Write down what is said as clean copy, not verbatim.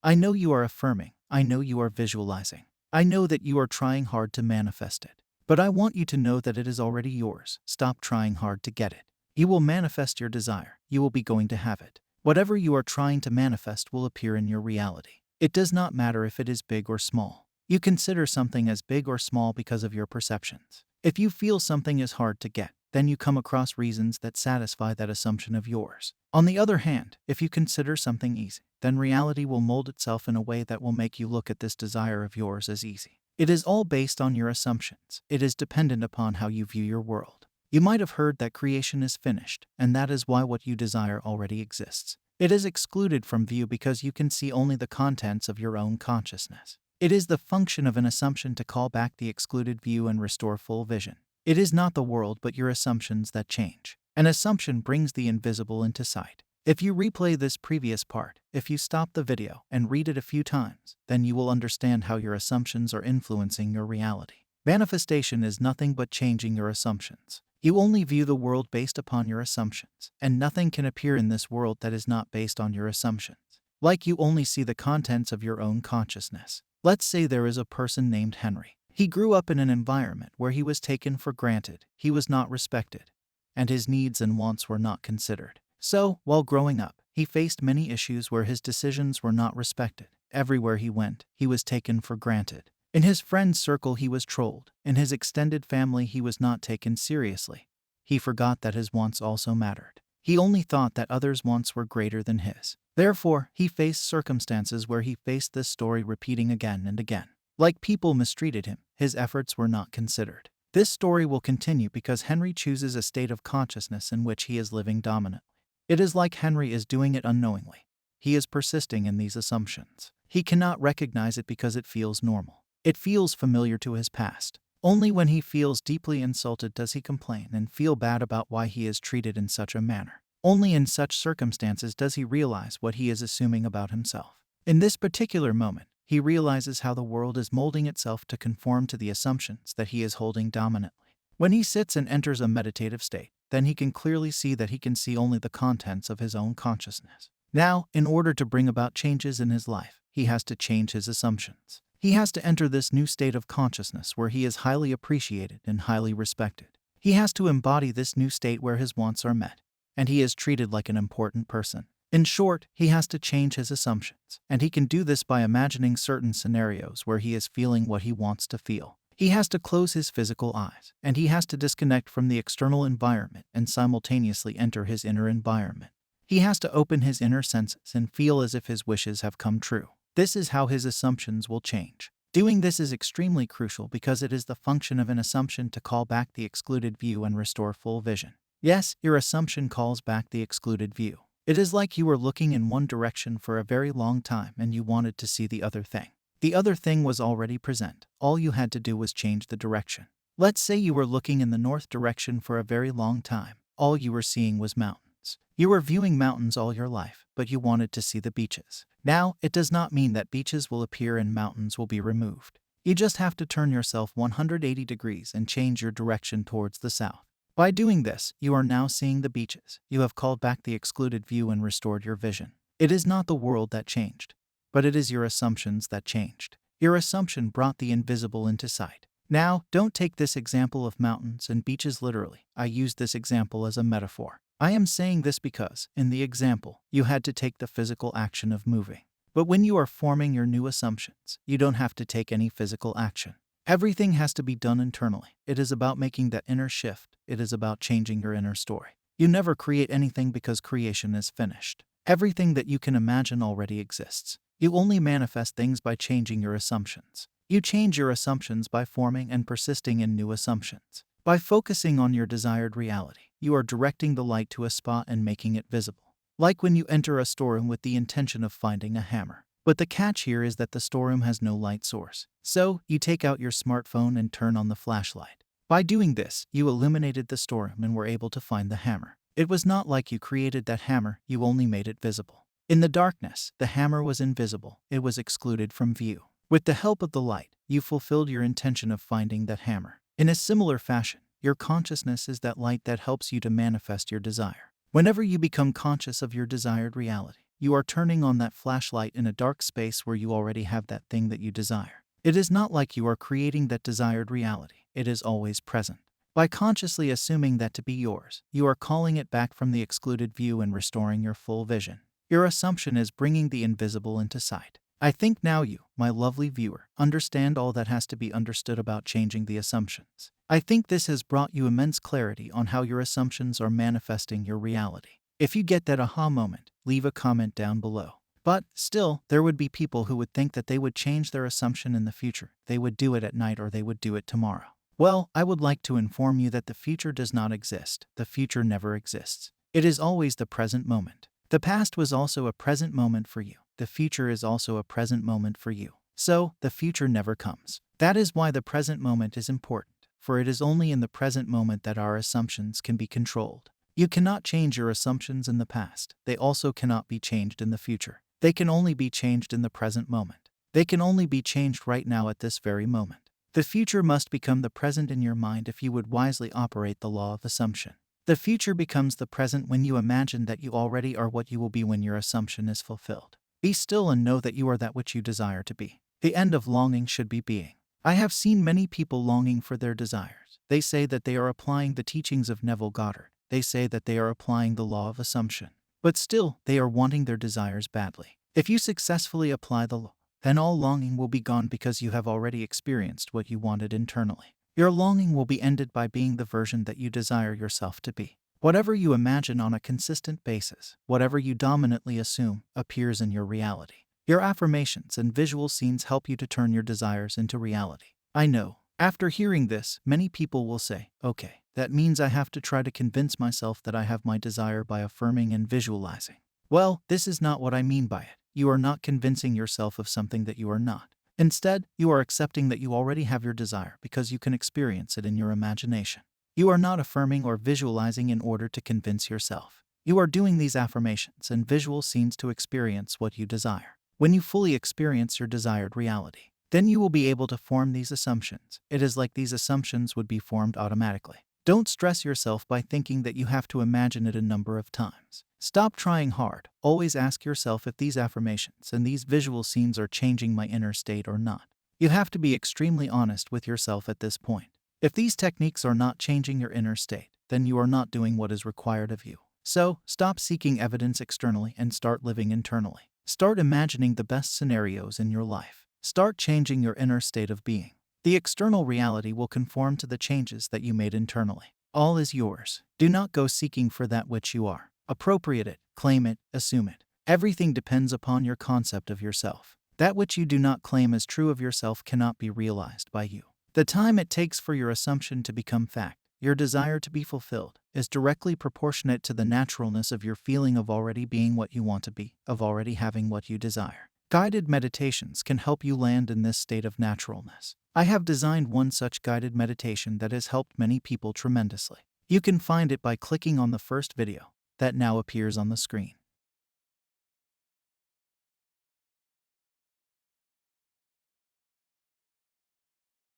I know you are affirming. I know you are visualizing. I know that you are trying hard to manifest it. But I want you to know that it is already yours. Stop trying hard to get it. You will manifest your desire. You will be going to have it. Whatever you are trying to manifest will appear in your reality. It does not matter if it is big or small. You consider something as big or small because of your perceptions. If you feel something is hard to get, then you come across reasons that satisfy that assumption of yours. On the other hand, if you consider something easy, then reality will mold itself in a way that will make you look at this desire of yours as easy. It is all based on your assumptions. It is dependent upon how you view your world. You might have heard that creation is finished, and that is why what you desire already exists. It is excluded from view because you can see only the contents of your own consciousness. It is the function of an assumption to call back the excluded view and restore full vision. It is not the world but your assumptions that change. An assumption brings the invisible into sight. If you replay this previous part, if you stop the video and read it a few times, then you will understand how your assumptions are influencing your reality. Manifestation is nothing but changing your assumptions. You only view the world based upon your assumptions, and nothing can appear in this world that is not based on your assumptions. Like you only see the contents of your own consciousness. Let's say there is a person named Henry. He grew up in an environment where he was taken for granted, he was not respected, and his needs and wants were not considered. So, while growing up, he faced many issues where his decisions were not respected. Everywhere he went, he was taken for granted. In his friend circle he was trolled. In his extended family he was not taken seriously. He forgot that his wants also mattered. He only thought that others' wants were greater than his. Therefore, he faced circumstances where he faced this story repeating again and again. Like people mistreated him, his efforts were not considered. This story will continue because Henry chooses a state of consciousness in which he is living dominantly. It is like Henry is doing it unknowingly. He is persisting in these assumptions. He cannot recognize it because it feels normal. It feels familiar to his past. Only when he feels deeply insulted does he complain and feel bad about why he is treated in such a manner. Only in such circumstances does he realize what he is assuming about himself. In this particular moment, he realizes how the world is molding itself to conform to the assumptions that he is holding dominantly. When he sits and enters a meditative state, then he can clearly see that he can see only the contents of his own consciousness. Now, in order to bring about changes in his life, he has to change his assumptions. He has to enter this new state of consciousness where he is highly appreciated and highly respected. He has to embody this new state where his wants are met, and he is treated like an important person. In short, he has to change his assumptions, and he can do this by imagining certain scenarios where he is feeling what he wants to feel. He has to close his physical eyes, and he has to disconnect from the external environment and simultaneously enter his inner environment. He has to open his inner senses and feel as if his wishes have come true. This is how his assumptions will change. Doing this is extremely crucial because it is the function of an assumption to call back the excluded view and restore full vision. Yes, your assumption calls back the excluded view. It is like you were looking in one direction for a very long time and you wanted to see the other thing. The other thing was already present. All you had to do was change the direction. Let's say you were looking in the north direction for a very long time. All you were seeing was mountains. You were viewing mountains all your life, but you wanted to see the beaches. Now, it does not mean that beaches will appear and mountains will be removed. You just have to turn yourself 180 degrees and change your direction towards the south. By doing this, you are now seeing the beaches. You have called back the excluded view and restored your vision. It is not the world that changed, but it is your assumptions that changed. Your assumption brought the invisible into sight. Now, don't take this example of mountains and beaches literally. I use this example as a metaphor. I am saying this because, in the example, you had to take the physical action of moving. But when you are forming your new assumptions, you don't have to take any physical action. Everything has to be done internally. It is about making that inner shift. It is about changing your inner story. You never create anything because creation is finished. Everything that you can imagine already exists. You only manifest things by changing your assumptions. You change your assumptions by forming and persisting in new assumptions. By focusing on your desired reality, you are directing the light to a spot and making it visible. Like when you enter a storeroom with the intention of finding a hammer. But the catch here is that the storeroom has no light source. So, you take out your smartphone and turn on the flashlight. By doing this, you illuminated the storeroom and were able to find the hammer. It was not like you created that hammer, you only made it visible. In the darkness, the hammer was invisible. It was excluded from view. With the help of the light, you fulfilled your intention of finding that hammer. In a similar fashion, your consciousness is that light that helps you to manifest your desire. Whenever you become conscious of your desired reality, you are turning on that flashlight in a dark space where you already have that thing that you desire. It is not like you are creating that desired reality. It is always present. By consciously assuming that to be yours, you are calling it back from the excluded view and restoring your full vision. Your assumption is bringing the invisible into sight. I think now you, my lovely viewer, understand all that has to be understood about changing the assumptions. I think this has brought you immense clarity on how your assumptions are manifesting your reality. If you get that aha moment, leave a comment down below. But still, there would be people who would think that they would change their assumption in the future. They would do it at night or they would do it tomorrow. Well, I would like to inform you that the future does not exist. The future never exists. It is always the present moment. The past was also a present moment for you. The future is also a present moment for you. So, the future never comes. That is why the present moment is important, for it is only in the present moment that our assumptions can be controlled. You cannot change your assumptions in the past. They also cannot be changed in the future. They can only be changed in the present moment. They can only be changed right now at this very moment. The future must become the present in your mind if you would wisely operate the law of assumption. The future becomes the present when you imagine that you already are what you will be when your assumption is fulfilled. Be still and know that you are that which you desire to be. The end of longing should be being. I have seen many people longing for their desires. They say that they are applying the teachings of Neville Goddard. They say that they are applying the law of assumption. But still, they are wanting their desires badly. If you successfully apply the law, then all longing will be gone because you have already experienced what you wanted internally. Your longing will be ended by being the version that you desire yourself to be. Whatever you imagine on a consistent basis, whatever you dominantly assume, appears in your reality. Your affirmations and visual scenes help you to turn your desires into reality. I know. After hearing this, many people will say, okay, that means I have to try to convince myself that I have my desire by affirming and visualizing. Well, this is not what I mean by it. You are not convincing yourself of something that you are not. Instead, you are accepting that you already have your desire because you can experience it in your imagination. You are not affirming or visualizing in order to convince yourself. You are doing these affirmations and visual scenes to experience what you desire. When you fully experience your desired reality, then you will be able to form these assumptions. It is like these assumptions would be formed automatically. Don't stress yourself by thinking that you have to imagine it a number of times. Stop trying hard. Always ask yourself if these affirmations and these visual scenes are changing my inner state or not. You have to be extremely honest with yourself at this point. If these techniques are not changing your inner state, then you are not doing what is required of you. So, stop seeking evidence externally and start living internally. Start imagining the best scenarios in your life. Start changing your inner state of being. The external reality will conform to the changes that you made internally. All is yours. Do not go seeking for that which you are. Appropriate it, claim it, assume it. Everything depends upon your concept of yourself. That which you do not claim as true of yourself cannot be realized by you. The time it takes for your assumption to become fact, your desire to be fulfilled, is directly proportionate to the naturalness of your feeling of already being what you want to be, of already having what you desire. Guided meditations can help you land in this state of naturalness. I have designed one such guided meditation that has helped many people tremendously. You can find it by clicking on the first video that now appears on the screen.